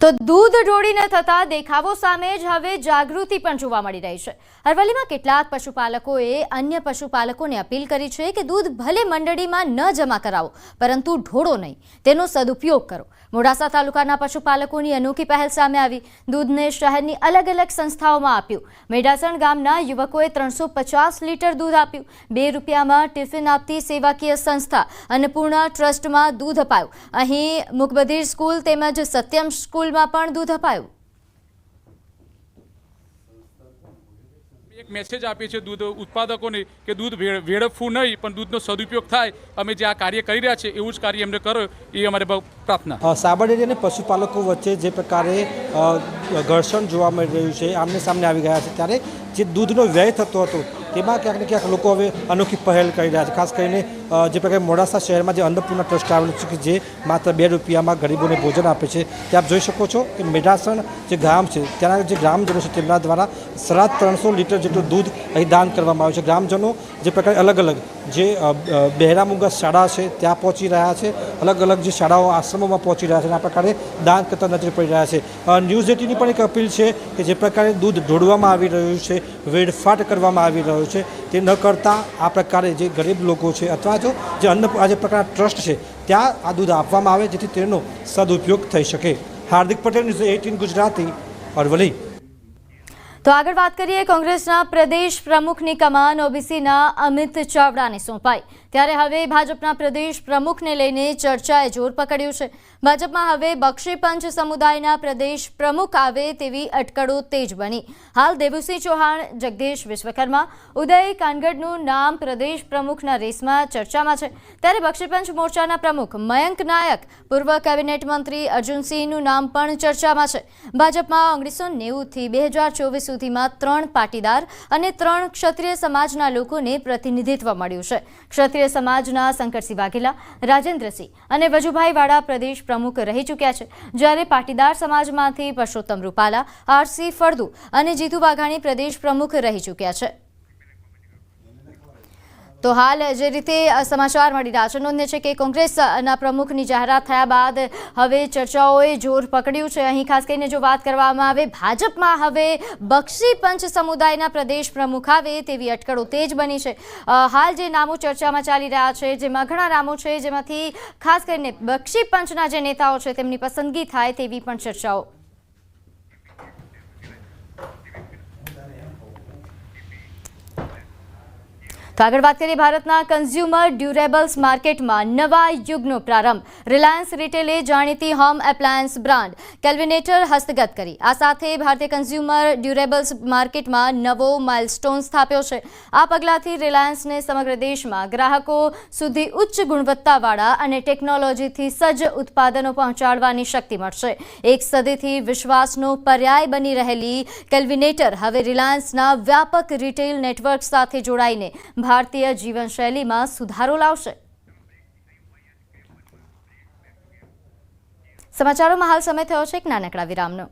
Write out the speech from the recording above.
તો દૂધ ઢોળીને થતા દેખાવો સામે જ હવે જાગૃતિ પણ જોવા મળી રહી છે। અરવલ્લીમાં કેટલાક પશુપાલકોએ અન્ય પશુપાલકોને અપીલ કરી છે કે દૂધ ભલે મંડળીમાં ન જમા કરાવો, પરંતુ ઢોળો નહીં, તેનો સદુપયોગ કરો। મોડાસા તાલુકાના પશુપાલકોની અનોખી પહેલ સામે આવી। દૂધને શહેરની અલગ અલગ સંસ્થાઓમાં આપ્યું। મેડાસણ ગામના યુવકોએ 350 લીટર દૂધ આપ્યું। 2 રૂપિયામાં ટિફિન આપતી સેવાકીય સંસ્થા અન્નપૂર્ણા ટ્રસ્ટમાં દૂધ અપાયું। અહીં મુકબધીર સ્કૂલ તેમજ સત્યમ સ્કૂલમાં પણ દૂધ અપાયું। એક મેસેજ આપીએ છીએ દૂધ ઉત્પાદકોને કે દૂધ વેડફવું નહીં, પણ દૂધનો સદુપયોગ થાય। અમે જે આ કાર્ય કરી રહ્યા છે એવું જ કાર્ય એમને કરો, એ અમારે પ્રાર્થના। સાબરડેરી અને પશુપાલકો વચ્ચે જે પ્રકારે ઘર્ષણ જોવા મળી રહ્યું છે, આમને સામને આવી ગયા છે, ત્યારે જે દૂધનો વ્યય થતો હતો તેમાં ક્યાંક ને ક્યાંક લોકો હવે અનોખી પહેલ કરી રહ્યા છે। ખાસ કરીને જે પ્રકારે મોડાસા શહેરમાં જે અન્નપૂર્ણા ટ્રસ્ટ આવેલું છે કે જે માત્ર 2 રૂપિયામાં ગરીબોને ભોજન આપે છે, તે આપ જોઈ શકો છો કે મેડાસણ જે ગામ છે ત્યાંના જે ગ્રામજનો છે તેમના દ્વારા 350 લીટર જેટલું દૂધ અહીં દાન કરવામાં આવ્યું છે। ગ્રામજનો જે પ્રકારે અલગ અલગ જે બહેરામુંગા શાળા છે ત્યાં પહોંચી રહ્યા છે, અલગ અલગ જે શાળાઓ આશ્રમોમાં પહોંચી રહ્યા છે અને આ પ્રકારે દાન કરતા નજરે પડી રહ્યા છે। ન્યૂઝ 18ની પણ એક અપીલ છે કે જે પ્રકારે દૂધ ઢોળવામાં આવી રહ્યું છે, વેડફાટ કરવામાં આવી રહ્યું છે, તે ન કરતાં આ પ્રકારે જે ગરીબ લોકો છે અથવા જો જે આ જે પ્રકારના ટ્રસ્ટ છે ત્યાં આ દૂધ આપવામાં આવે જેથી તેનો સદુપયોગ થઈ શકે। હાર્દિક પટેલ, ન્યૂઝ 18 ગુજરાતી, અરવલ્લી। તો આગળ વાત કરીએ, કોંગ્રેસના પ્રદેશ પ્રમુખની કમાન ઓબીસીના અમિત ચાવડાને સોંપાઈ, ત્યારે હવે ભાજપના પ્રદેશ પ્રમુખને લઈને ચર્ચાએ જોર પકડ્યું છે। ભાજપમાં હવે બક્ષી પંચ સમુદાયના પ્રદેશ પ્રમુખ આવે તેવી અટકળો તેજ બની। હાલ દેવુસિંહ ચૌહાણ, જગદીશ વિશ્વકર્મા, ઉદય કાનગડનું નામ પ્રદેશ પ્રમુખના રેસમાં ચર્ચામાં છે, ત્યારે બક્ષી પંચ મોરચાના પ્રમુખ મયંક નાયક, પૂર્વ કેબિનેટ મંત્રી અર્જુનસિંહનું નામ પણ ચર્ચામાં છે। ભાજપમાં 1990થી 2024 સુધીમાં 3 પાટીદાર અને 3 ક્ષત્રિય સમાજના લોકોને પ્રતિનિધિત્વ મળ્યું છે। ક્ષત્રિય સમાજના શંકરસિંહ વાઘેલા, રાજેન્દ્રસિંહ અને વજુભાઈ વાળા પ્રદેશ પ્રમુખ રહી ચૂક્યા છે, જ્યારે પાટીદાર સમાજમાંથી પરસોત્તમ રૂપાલા, આરસી ફળદુ અને જીતુ વાઘાણી પ્રદેશ પ્રમુખ રહી ચૂક્યા છે। તો હાલ જે રીતે સમાચાર મળી રહ્યા છે, નોંધનીય છે કે કોંગ્રેસના પ્રમુખની જાહેરાત થયા બાદ હવે ચર્ચાઓએ જોર પકડ્યું છે। અહીં ખાસ કરીને જો વાત કરવામાં આવે, ભાજપમાં હવે બક્ષી પંચ સમુદાયના પ્રદેશ પ્રમુખ આવે તેવી અટકળો તેજ બની છે। હાલ જે નામો ચર્ચામાં ચાલી રહ્યા છે, જેમાં ઘણા નામો છે, જેમાંથી ખાસ કરીને બક્ષી પંચના જે નેતાઓ છે તેમની પસંદગી થાય તેવી પણ ચર્ચાઓ। તો આગળ વાત કરીએ, ભારતના કન્ઝ્યુમર ડ્યુરેબલ્સ માર્કેટમાં નવા યુગનો પ્રારંભ। રિલાયન્સ રિટેલે જાણીતી હોમ એપ્લાયન્સ બ્રાન્ડ કેલ્વિનેટર હસ્તગત કરી। આ સાથે ભારતીય કન્ઝ્યુમર ડ્યુરેબલ્સ માર્કેટમાં નવો માઇલસ્ટોન સ્થાપ્યો છે। આ પગલાંથી રિલાયન્સને સમગ્ર દેશમાં ગ્રાહકો સુધી ઉચ્ચ ગુણવત્તાવાળા અને ટેકનોલોજીથી સજ્જ ઉત્પાદનો પહોંચાડવાની શક્તિ મળશે। એક સદીથી વિશ્વાસનો પર્યાય બની રહેલી કેલ્વિનેટર હવે રિલાયન્સના વ્યાપક રિટેલ નેટવર્ક સાથે જોડાઈને ભારતીય જીવનશૈલીમાં સુધારો લાવશે। સમાચારોમાં હાલ સમય થયો છે એક નાનકડા વિરામનો।